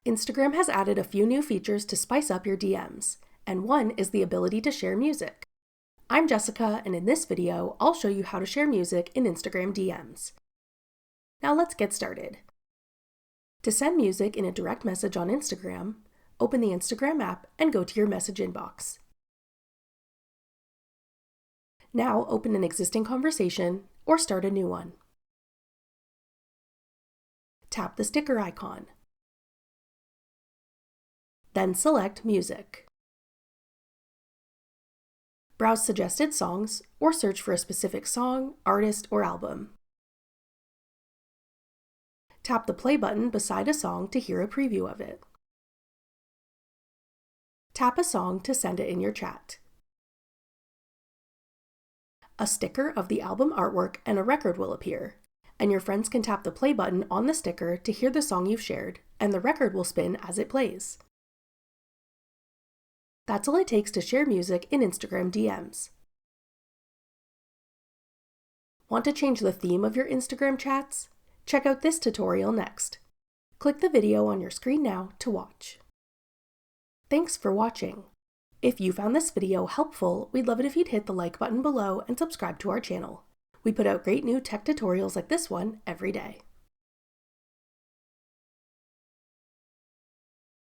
Instagram has added a few new features to spice up your DMs, and one is the ability to share music. I'm Jessica, and in this video, I'll show you how to share music in Instagram DMs. Now let's get started. To send music in a direct message on Instagram, open the Instagram app and go to your message inbox. Now open an existing conversation or start a new one. Tap the sticker icon. Then select Music. Browse suggested songs or search for a specific song, artist, or album. Tap the play button beside a song to hear a preview of it. Tap a song to send it in your chat. A sticker of the album artwork and a record will appear, and your friends can tap the play button on the sticker to hear the song you've shared, and the record will spin as it plays. That's all it takes to share music in Instagram DMs. Want to change the theme of your Instagram chats? Check out this tutorial next. Click the video on your screen now to watch. Thanks for watching. If you found this video helpful, we'd love it if you'd hit the like button below and subscribe to our channel. We put out great new tech tutorials like this one every day.